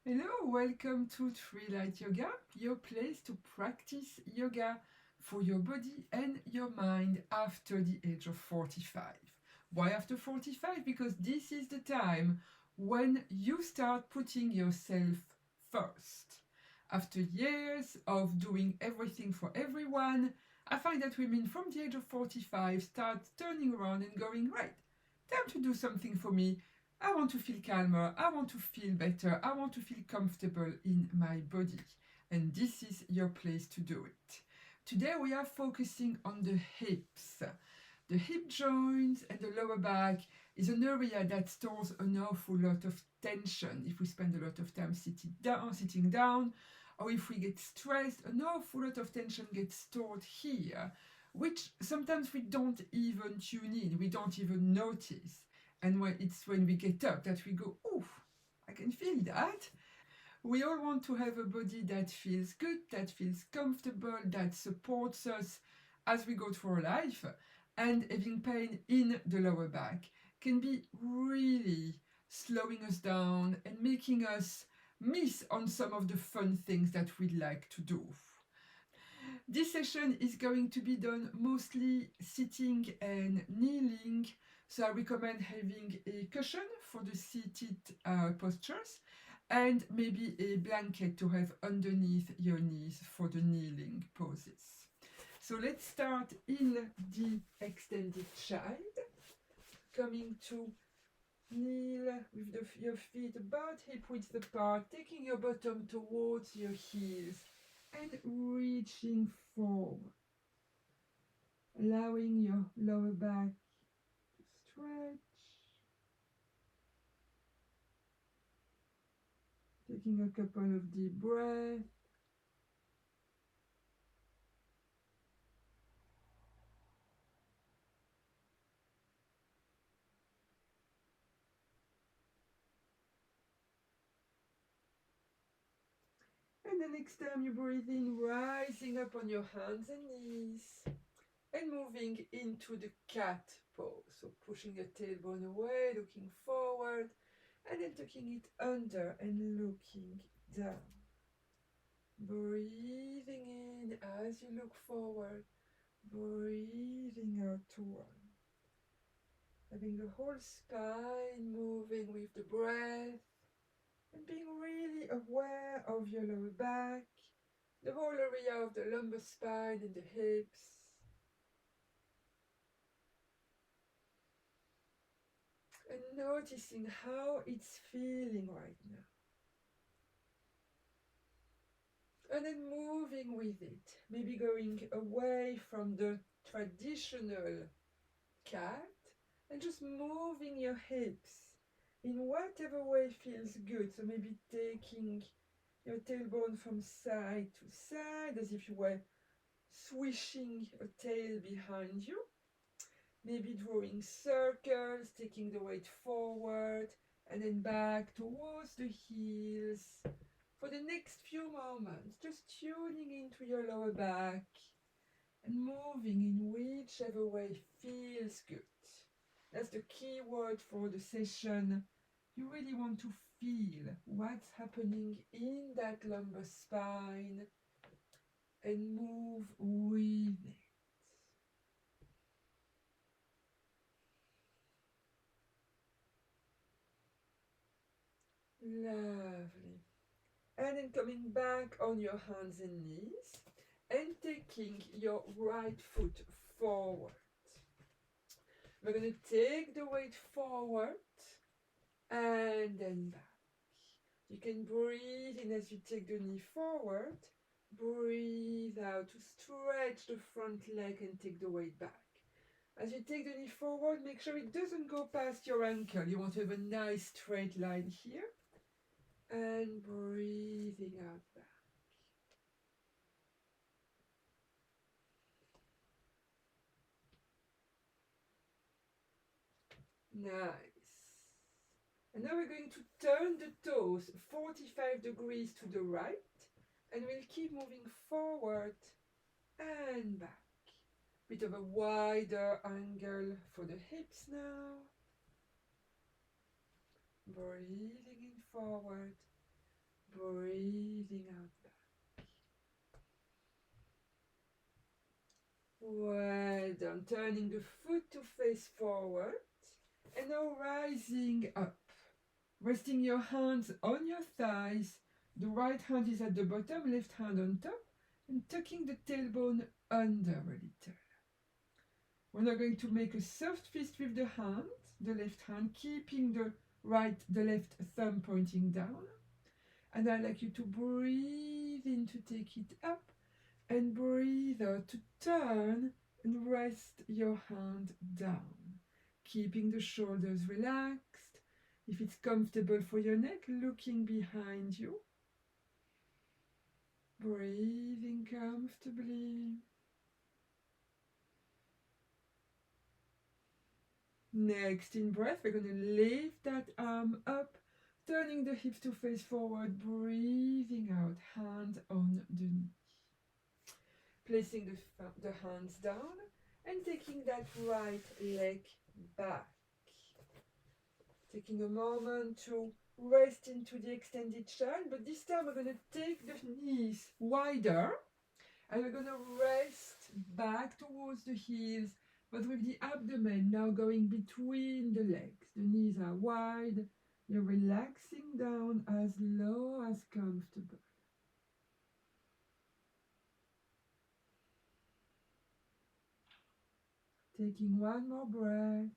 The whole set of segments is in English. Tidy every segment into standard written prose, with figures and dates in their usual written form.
Hello, welcome to Tree Light Yoga, your place to practice yoga for your body and your mind after the age of 45. Why after 45? Because this is the time when you start putting yourself first. After years of doing everything for everyone, I find that women from the age of 45 start turning around and going, right, time to do something for me. I want to feel calmer, I want to feel better, I want to feel comfortable in my body. And this is your place to do it. Today we are focusing on the hips. The hip joints and the lower back is an area that stores an awful lot of tension if we spend a lot of time sitting down, or if we get stressed, an awful lot of tension gets stored here, which sometimes we don't even tune in, we don't even notice. And when we get up that we go, oof, I can feel that. We all want to have a body that feels good, that feels comfortable, that supports us as we go through our life. And having pain in the lower back can be really slowing us down and making us miss on some of the fun things that we'd like to do. This session is going to be done mostly sitting and kneeling, so I recommend having a cushion for the seated postures and maybe a blanket to have underneath your knees for the kneeling poses. So let's start in the extended child, coming to kneel with your feet about hip width apart, taking your bottom towards your heels and reaching forward, allowing your lower back to stretch, taking a couple of deep breaths. And the next time you breathe in, rising up on your hands and knees and moving into the cat pose. So pushing your tailbone away, looking forward, and then tucking it under and looking down. Breathing in as you look forward, breathing out to one. Having the whole spine moving with the breath and being really aware of your lower back, the whole area of the lumbar spine and the hips. And noticing how it's feeling right now. And then moving with it, maybe going away from the traditional cat and just moving your hips in whatever way feels good. So maybe taking your tailbone from side to side as if you were swishing a tail behind you. Maybe drawing circles, taking the weight forward and then back towards the heels. For the next few moments, just tuning into your lower back and moving in whichever way feels good. That's the key word for the session. You really want to feel what's happening in that lumbar spine and move with it. Lovely. And then coming back on your hands and knees and taking your right foot forward. We're going to take the weight forward and then back. You can breathe in as you take the knee forward. Breathe out to stretch the front leg and take the weight back. As you take the knee forward, make sure it doesn't go past your ankle. You want to have a nice straight line here. And breathing out back. Nice. And now we're going to turn the toes 45 degrees to the right. And we'll keep moving forward and back. Bit of a wider angle for the hips now. Breathing in forward breathing out back. Well done. Turning the foot to face forward. And now rising up. Resting your hands on your thighs. The right hand is at the bottom, left hand on top. And tucking the tailbone under a little. We're now going to make a soft fist with the hand, the left hand, keeping the left thumb pointing down. And I'd like you to breathe in to take it up and breathe out to turn and rest your hand down, keeping the shoulders relaxed. If it's comfortable for your neck, looking behind you. Breathing comfortably. Next, in breath, we're going to lift that arm up, turning the hips to face forward, breathing out, hand on the knee. Placing the hands down and taking that right leg back. Taking a moment to rest into the extended child, but this time we're going to take the knees wider and we're going to rest back towards the heels, but with the abdomen now going between the legs. The knees are wide. You're relaxing down as low as comfortable. Taking one more breath.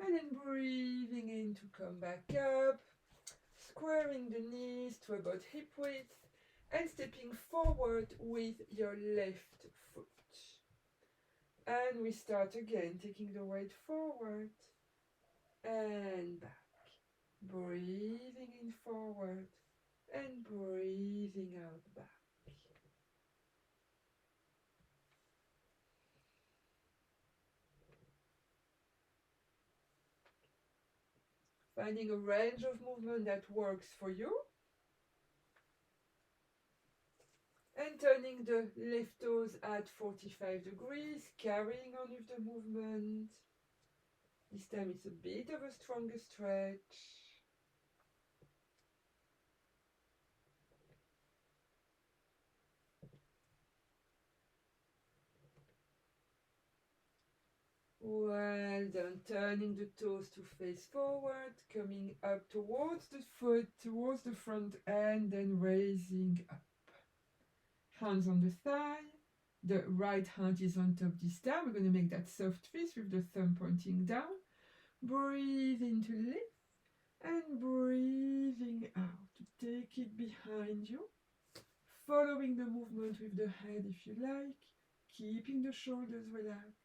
And then breathing in to come back up. Squaring the knees to about hip width and stepping forward with your left foot. And we start again, taking the weight forward and back. Breathing in forward and breathing out back. Finding a range of movement that works for you. And turning the left toes at 45 degrees, carrying on with the movement. This time it's a bit of a stronger stretch. Well done. Turning the toes to face forward, coming up towards the foot, towards the front, and then raising up. Hands on the thigh. The right hand is on top this time. We're going to make that soft fist with the thumb pointing down. Breathe in to lift and breathing out to take it behind you. Following the movement with the head if you like, keeping the shoulders relaxed.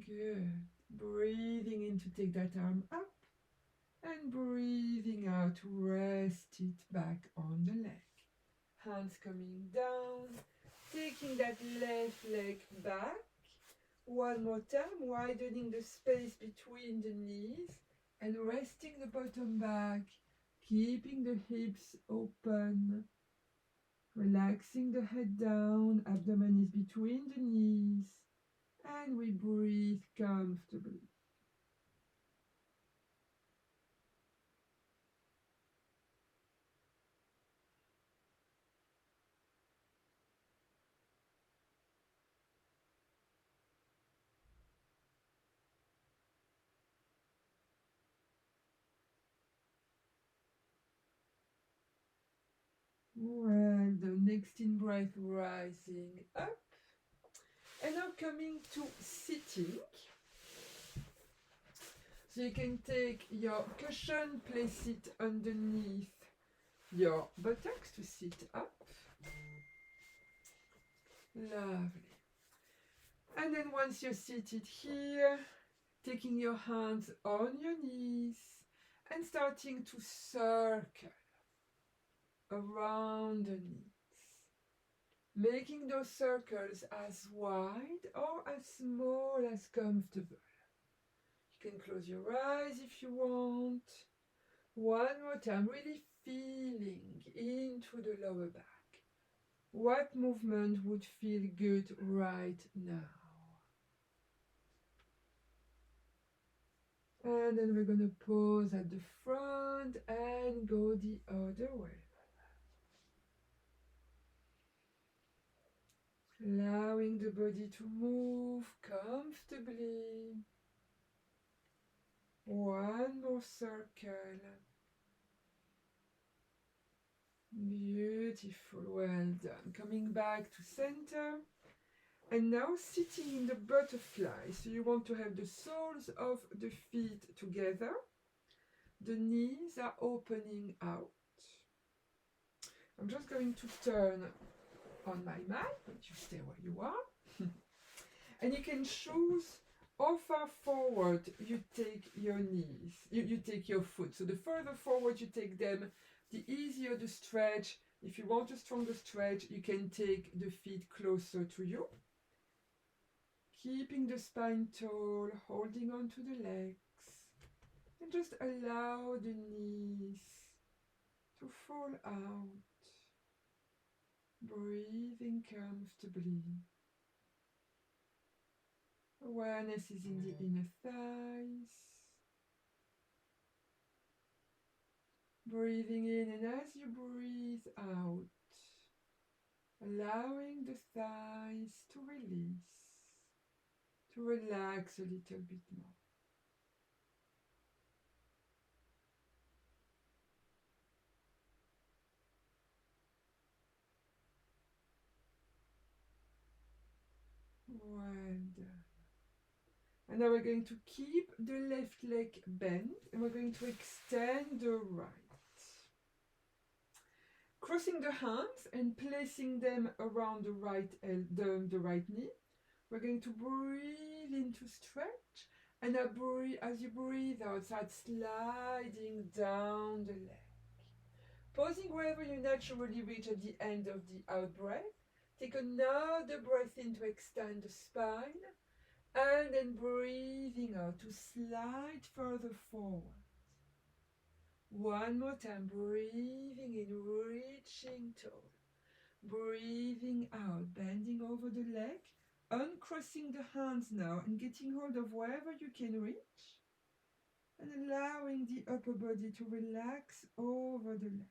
Good. Breathing in to take that arm up and breathing out to rest it back on the leg. Hands coming down, taking that left leg back. One more time, widening the space between the knees and resting the bottom back, keeping the hips open, relaxing the head down, abdomen is between the knees, and we breathe comfortably. Well, the next in breath, rising up. And now coming to sitting. So you can take your cushion, place it underneath your buttocks to sit up. Lovely. And then once you're seated here, taking your hands on your knees and starting to circle around the knees, making those circles as wide or as small as comfortable. You can close your eyes if you want. One more time, really feeling into the lower back. What movement would feel good right now? And then we're going to pause at the front and go the other way. Allowing the body to move comfortably. One more circle. Beautiful, well done. Coming back to center. And now sitting in the butterfly. So you want to have the soles of the feet together. The knees are opening out. I'm just going to turn on my mat, but you stay where you are. And you can choose how far forward you take your knees, you take your foot. So the further forward you take them, the easier the stretch. If you want a stronger stretch, you can take the feet closer to you. Keeping the spine tall, holding on to the legs. And just allow the knees to fall out. Breathing comfortably. Awareness is in the inner thighs. Breathing in, and as you breathe out, allowing the thighs to release, to relax a little bit more. Well done. And now we're going to keep the left leg bent, and we're going to extend the right. Crossing the hands and placing them around the right knee. We're going to breathe into stretch, and as you breathe out, start sliding down the leg. Pausing wherever you naturally reach at the end of the out breath. Take another breath in to extend the spine, and then breathing out to slide further forward. One more time, breathing in, reaching tall. Breathing out, bending over the leg, uncrossing the hands now and getting hold of wherever you can reach, and allowing the upper body to relax over the leg.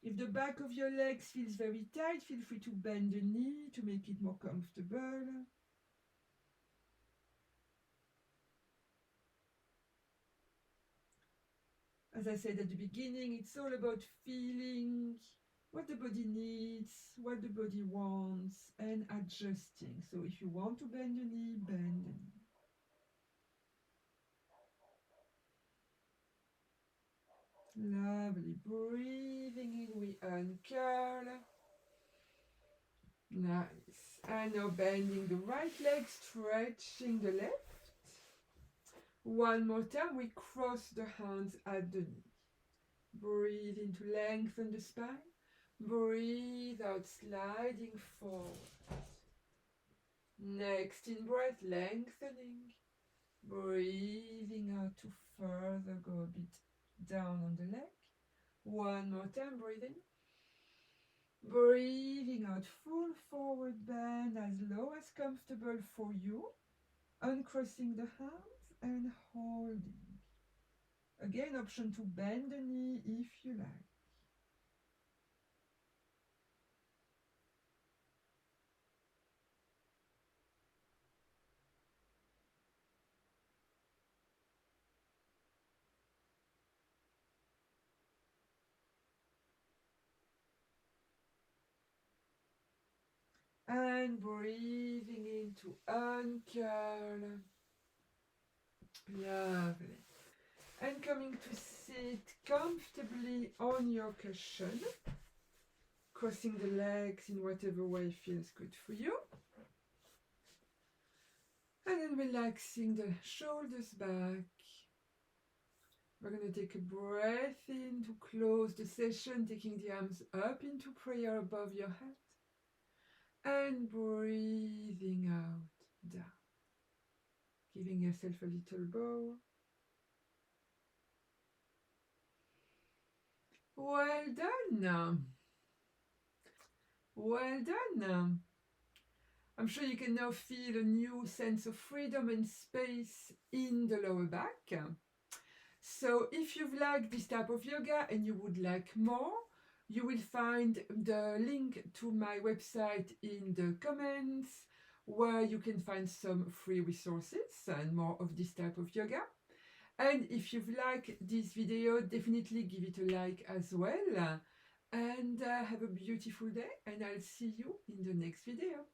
If the back of your legs feels very tight, feel free to bend the knee to make it more comfortable. As I said at the beginning, it's all about feeling what the body needs, what the body wants, and adjusting. So if you want to bend the knee, bend the knee. Lovely. Breathing in, we uncurl. Nice. And now bending the right leg, stretching the left. One more time, we cross the hands at the knee. Breathe in to lengthen the spine. Breathe out, sliding forward. Next in breath, lengthening. Breathing out to further go a bit down on the leg. One more time, breathing. Breathing out, full forward bend as low as comfortable for you. Uncrossing the hands and holding. Again, option to bend the knee if you like. And breathing in to uncurl. Lovely. And coming to sit comfortably on your cushion. Crossing the legs in whatever way feels good for you. And then relaxing the shoulders back. We're going to take a breath in to close the session, taking the arms up into prayer above your head. And breathing out, down. Giving yourself a little bow. Well done. Well done. I'm sure you can now feel a new sense of freedom and space in the lower back. So if you've liked this type of yoga and you would like more, you will find the link to my website in the comments, where you can find some free resources and more of this type of yoga. And if you've liked this video, definitely give it a like as well. And have a beautiful day, and I'll see you in the next video.